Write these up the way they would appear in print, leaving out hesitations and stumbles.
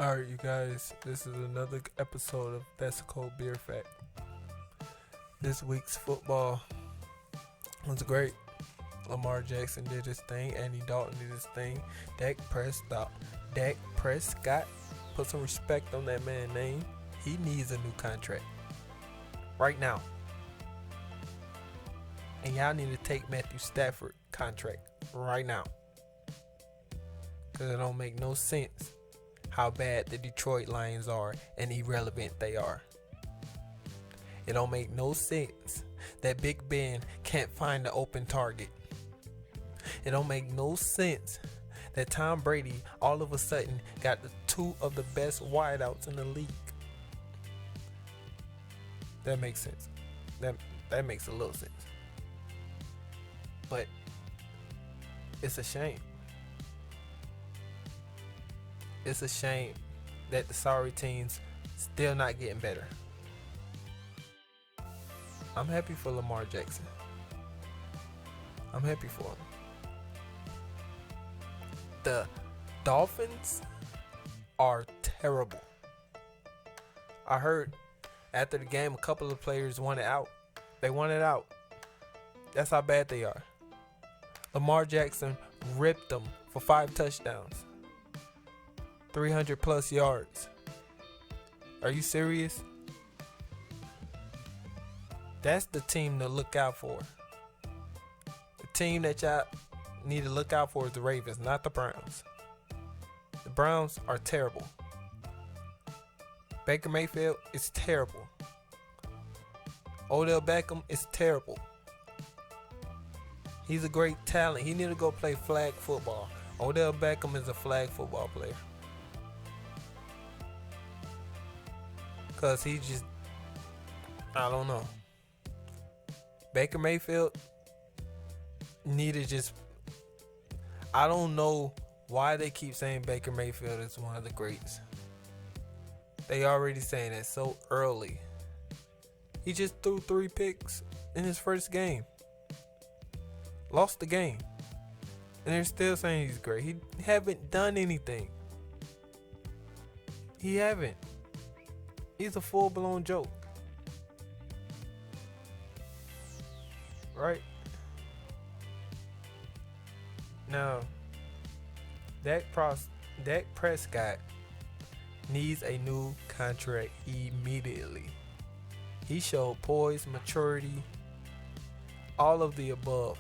Alright, you guys, this is another episode of That's a Cold Beer Fact. This week's football was great. Lamar Jackson did his thing, Andy Dalton did his thing, Dak Prescott, put some respect on that man's name. He needs a new contract. Right now. And y'all need to take Matthew Stafford contract right now. Because it don't make no sense how bad the Detroit Lions are and irrelevant they are. It don't make no sense that Big Ben can't find the open target. It don't make no sense that Tom Brady all of a sudden got the two of the best wideouts in the league. That makes sense. That makes a little sense. But it's a shame. It's a shame that the sorry team's still not getting better. I'm happy for Lamar Jackson. I'm happy for him. The Dolphins are terrible. I heard after the game a couple of players wanted out. They wanted out. That's how bad they are. Lamar Jackson ripped them for 5 touchdowns. 300 plus yards. Are you serious? That's the team to look out for. The team that y'all need to look out for is the Ravens, not the Browns. The Browns are terrible. Baker Mayfield is terrible. Odell Beckham is terrible. He's a great talent. He need to go play flag football. Odell Beckham is a flag football player. Because he just, I don't know. Baker Mayfield need to just, I don't know why they keep saying Baker Mayfield is one of the greats. They already saying that so early. He just threw 3 picks in his first game. Lost the game. And they're still saying he's great. He haven't done anything. He haven't. He's a full-blown joke. Right? Now, Dak Prescott needs a new contract immediately. He showed poise, maturity, all of the above.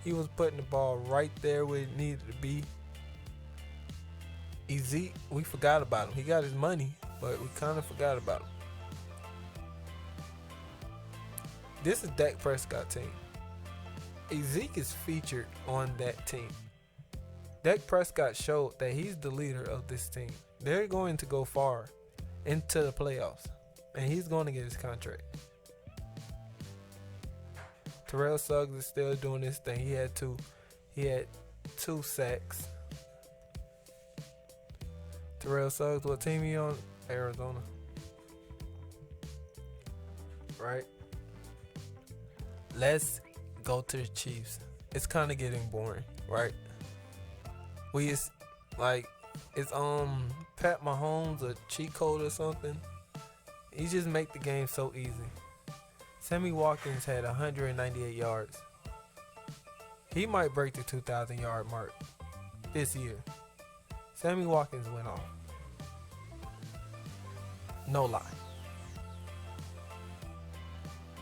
He was putting the ball right there where it needed to be. Zeke, we forgot about him. He got his money, but we kind of forgot about him. This is Dak Prescott team. Zeke is featured on that team. Dak Prescott showed that he's the leader of this team. They're going to go far into the playoffs, and he's going to get his contract. Terrell Suggs is still doing this thing. He had two sacks. Terrell Suggs, what team he on? Arizona. Right? Let's go to the Chiefs. It's kind of getting boring, right? Is Pat Mahomes a cheat code or something? He just make the game so easy. Sammy Watkins had 198 yards. He might break the 2,000 yard mark this year. Sammy Watkins went off. No lie.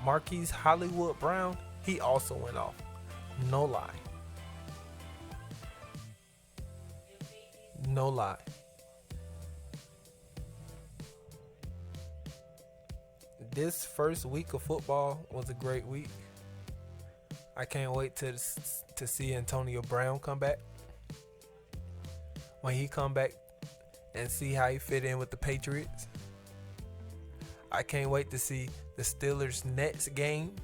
Marquise Hollywood Brown, he also went off. No lie. No lie. This first week of football was a great week. I can't wait to see Antonio Brown come back. When he come back and see how he fit in with the Patriots. I can't wait to see the Steelers-Nets game.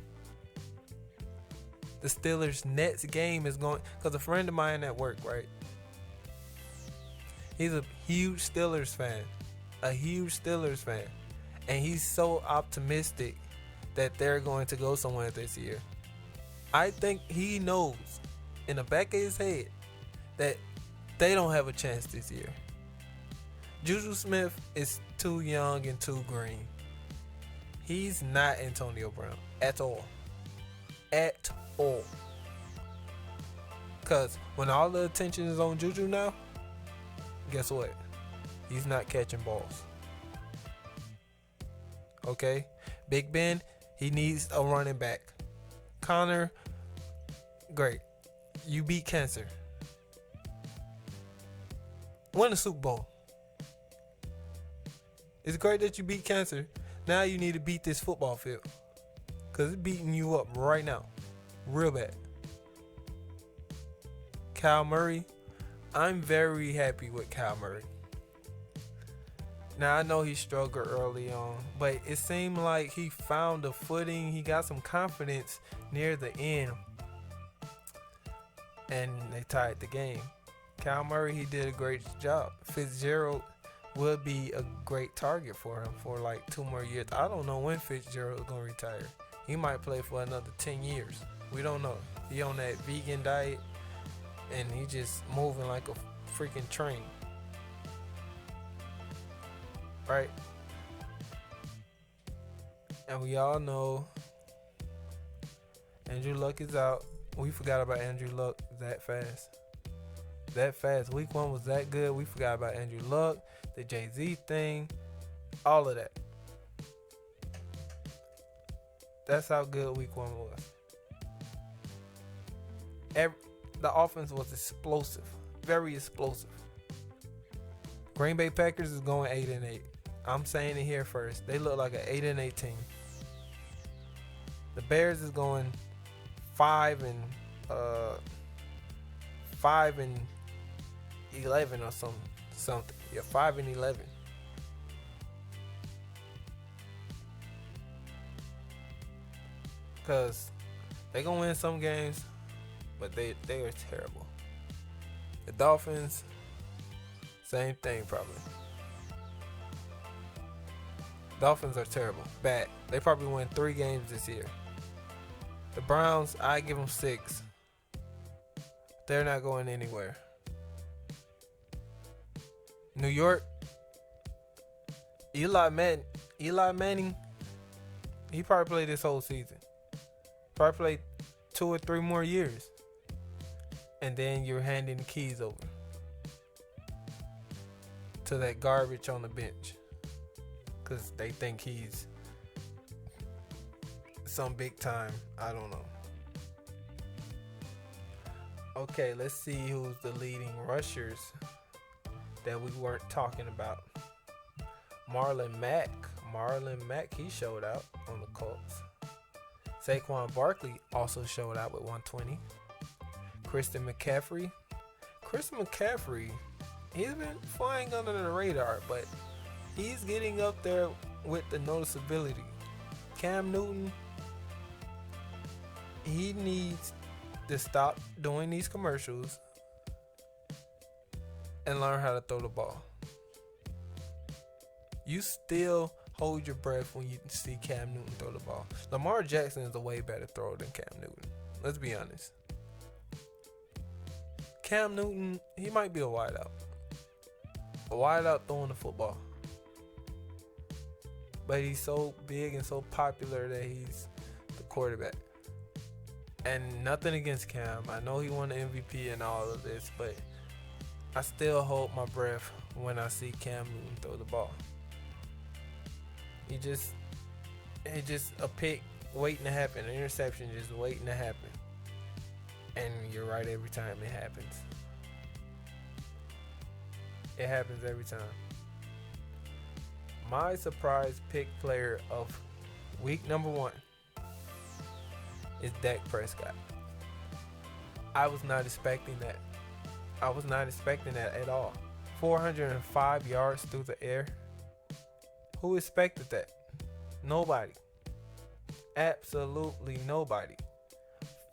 The Steelers-Nets game is going, because a friend of mine at work, right? He's a huge Steelers fan. And he's so optimistic that they're going to go somewhere this year. I think he knows in the back of his head that they don't have a chance this year. Juju Smith is too young and too green. He's not Antonio Brown at all. At all. Because when all the attention is on Juju now, guess what? He's not catching balls. Okay? Big Ben, he needs a running back. Connor, great. You beat cancer. Win a Super Bowl. It's great that you beat cancer. Now you need to beat this football field. Because it's beating you up right now. Real bad. Kyle Murray. I'm very happy with Kyle Murray. Now I know he struggled early on, but it seemed like he found a footing. He got some confidence near the end, and they tied the game. Kyle Murray, he did a great job. Fitzgerald will be a great target for him for like 2 more years. I don't know when Fitzgerald is gonna retire. He might play for another 10 years. We don't know. He on that vegan diet, and he just moving like a freaking train. Right? And we all know Andrew Luck is out. We forgot about Andrew Luck that fast. That fast. Week 1 was that good. We forgot about Andrew Luck, the Jay-Z thing, all of that. That's how good week 1 was. The offense was explosive. Very explosive. Green Bay Packers is going 8-8. I'm saying it here first. They look like an 8-8 team. The Bears is going 5-11 or something. Yeah, 5-11. Cause they gonna win some games, but they are terrible. The Dolphins, same thing probably. Dolphins are terrible. Bad. They probably win 3 games this year. The Browns, I give them 6. They're not going anywhere. New York, Eli Manning, he probably played this whole season. Probably played 2 or 3 more years. And then you're handing the keys over to that garbage on the bench. Because they think he's some big time. I don't know. Okay, let's see who's the leading rushers that we weren't talking about. Marlon Mack, he showed out on the Colts. Saquon Barkley also showed out with 120. Christian McCaffrey, he's been flying under the radar, but he's getting up there with the noticeability. Cam Newton, he needs to stop doing these commercials and learn how to throw the ball. You still hold your breath when you see Cam Newton throw the ball. Lamar Jackson is a way better thrower than Cam Newton. Let's be honest. Cam Newton, he might be a wideout. A wideout throwing the football. But he's so big and so popular that he's the quarterback. And nothing against Cam. I know he won the MVP and all of this, but I still hold my breath when I see Cam Newton throw the ball. It's just a pick waiting to happen, an interception just waiting to happen. And you're right every time it happens. It happens every time. My surprise pick player of week number 1 is Dak Prescott. I was not expecting that. At all. 405 yards through the air. Who expected that? Nobody. Absolutely nobody.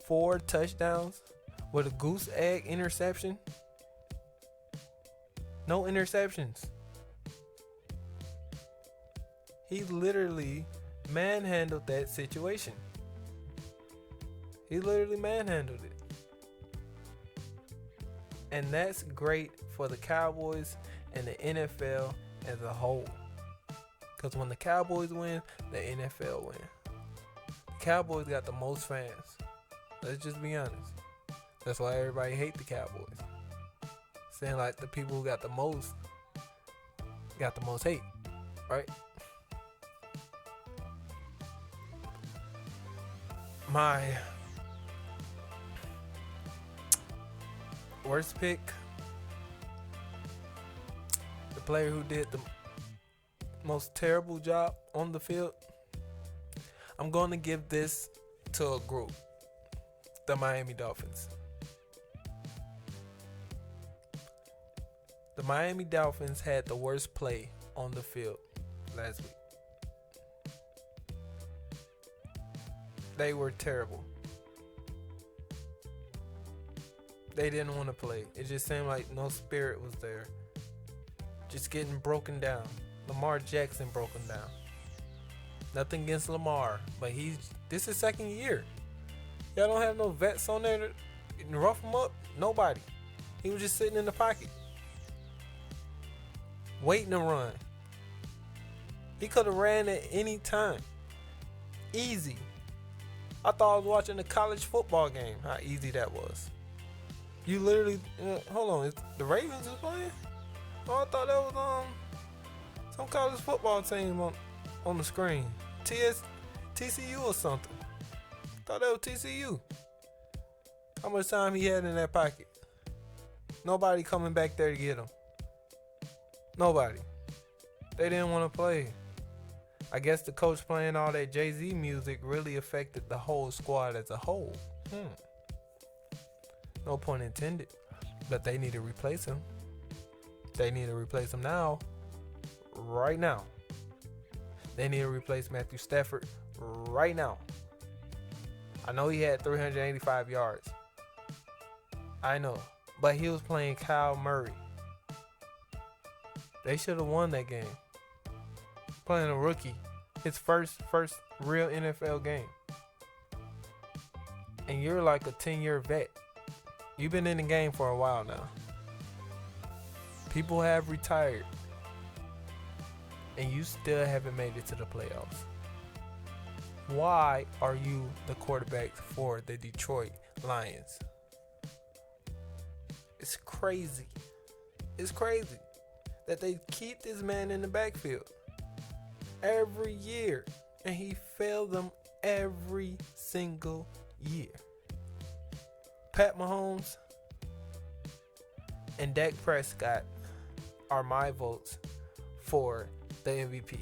4 touchdowns with a goose egg interception. No interceptions. He literally manhandled that situation. He literally manhandled it. And that's great for the Cowboys. and the NFL as a whole. Because when the Cowboys win, the NFL win. The Cowboys got the most fans. Let's just be honest. That's why everybody hate the Cowboys. Saying like the people who got the most hate, right? My worst pick, the player who did the most terrible job on the field, I'm going to give this to a group, the Miami Dolphins. The Miami Dolphins had the worst play on the field last week. They were terrible. They didn't want to play. It just seemed like no spirit was there. Just getting broken down. Lamar Jackson broken down. Nothing against Lamar, but this is second year. Y'all don't have no vets on there to rough him up. Nobody. He was just sitting in the pocket, waiting to run. He could have ran at any time. Easy. I thought I was watching a college football game. How easy that was. You literally, hold on, the Ravens is playing? Oh, I thought that was some college football team on the screen. TCU or something. Thought that was TCU. How much time he had in that pocket? Nobody coming back there to get him. Nobody. They didn't want to play. I guess the coach playing all that Jay-Z music really affected the whole squad as a whole. No pun intended. But they need to replace him. They need to replace him now. Right now. They need to replace Matthew Stafford right now. I know he had 385 yards. I know. But he was playing Kyle Murray. They should have won that game. Playing a rookie. His first real NFL game. And you're like a 10-year vet. You've been in the game for a while now. People have retired. And you still haven't made it to the playoffs. Why are you the quarterback for the Detroit Lions? It's crazy. It's crazy that they keep this man in the backfield every year, and he failed them every single year. Pat Mahomes and Dak Prescott are my votes for the MVP.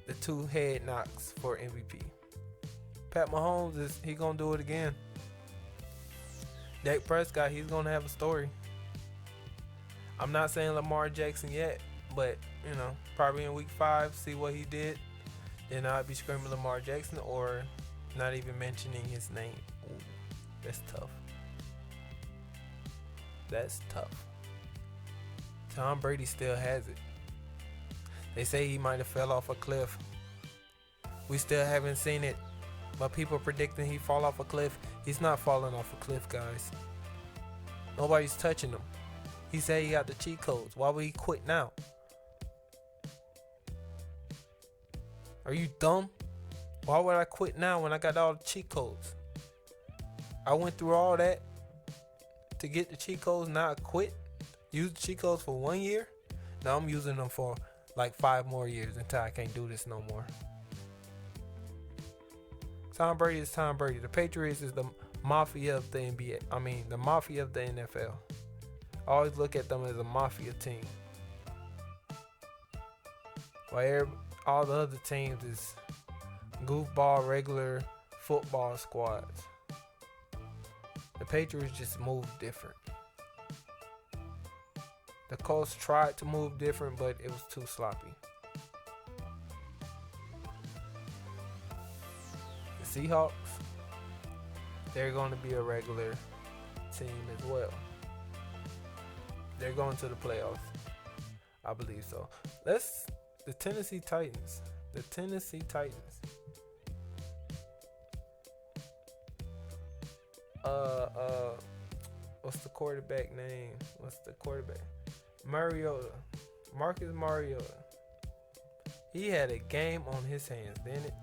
The two head knocks for MVP. Pat Mahomes he gonna do it again. Dak Prescott, he's gonna have a story. I'm not saying Lamar Jackson yet, but probably in week 5, see what he did. Then I'd be screaming Lamar Jackson or not even mentioning his name. Ooh, that's tough. That's tough. Tom Brady still has it. They say he might have fell off a cliff. We still haven't seen it, but people predicting he fall off a cliff. He's not falling off a cliff, guys. Nobody's touching him. He said he got the cheat codes. Why would he quit now? Are you dumb? Why would I quit now when I got all the cheat codes? I went through all that to get the cheat codes. Now I quit. Use the cheat codes for 1 year. Now I'm using them for like 5 more years until I can't do this no more. Tom Brady is Tom Brady. The Patriots is the mafia of the NBA. I mean, the mafia of the NFL. I always look at them as a mafia team. While all the other teams is goofball, regular football squads. The Patriots just move different. The Colts tried to move different, but it was too sloppy. The Seahawks, they're going to be a regular team as well. They're going to the playoffs. I believe so. The Tennessee Titans. The Tennessee Titans. What's the quarterback name? Mariota. Marcus Mariota. He had a game on his hands, didn't it?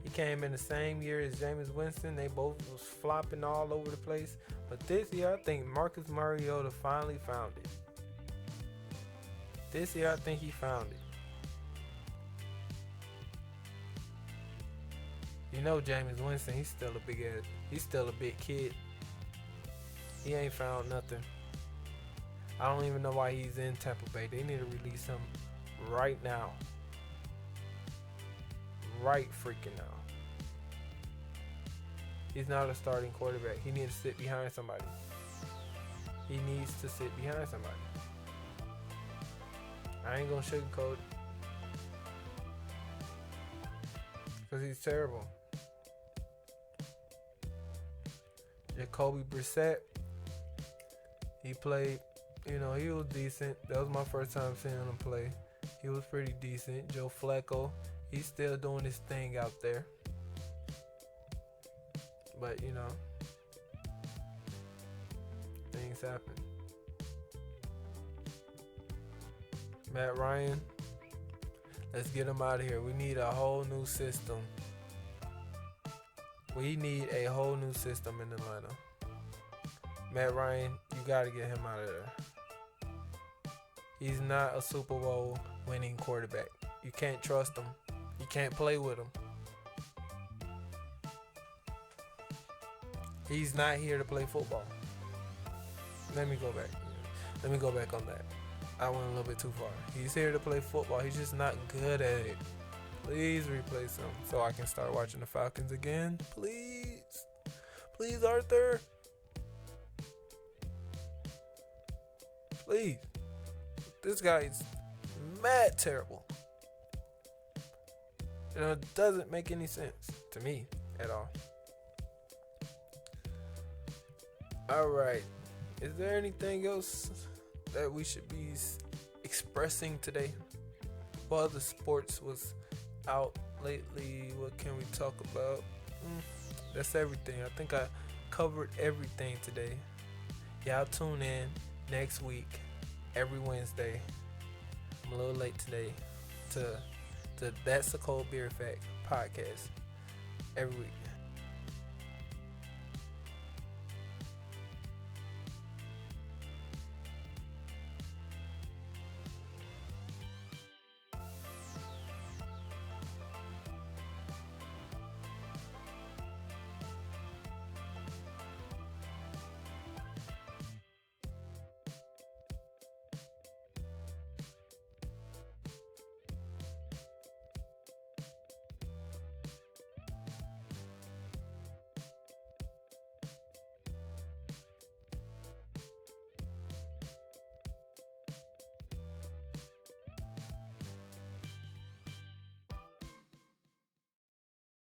He came in the same year as Jameis Winston. They both was flopping all over the place. But this year, I think Marcus Mariota finally found it. This year, I think he found it. You know, Jameis Winston, he's still a big kid. He ain't found nothing. I don't even know why he's in Tampa Bay. They need to release him right now. Right freaking now. He's not a starting quarterback. He needs to sit behind somebody. He needs to sit behind somebody. I ain't gonna sugarcoat it. Because he's terrible. Jacoby Brissett. He played, he was decent. That was my first time seeing him play. He was pretty decent. Joe Flacco, he's still doing his thing out there. But, things happen. Matt Ryan, let's get him out of here. We need a whole new system. We need a whole new system in Atlanta. Matt Ryan, you got to get him out of there. He's not a Super Bowl winning quarterback. You can't trust him. You can't play with him. He's not here to play football. Let me go back on that. I went a little bit too far. He's here to play football. He's just not good at it. Please replace him so I can start watching the Falcons again. Please. Please, Arthur. Please. This guy is mad terrible. It doesn't make any sense to me at all. Alright. Is there anything else that we should be expressing today? What other sports was out lately? What can we talk about? That's everything. I think I covered everything today. Y'all tune in next week, every Wednesday. I'm a little late today to That's a Cold Beer Fact podcast every week.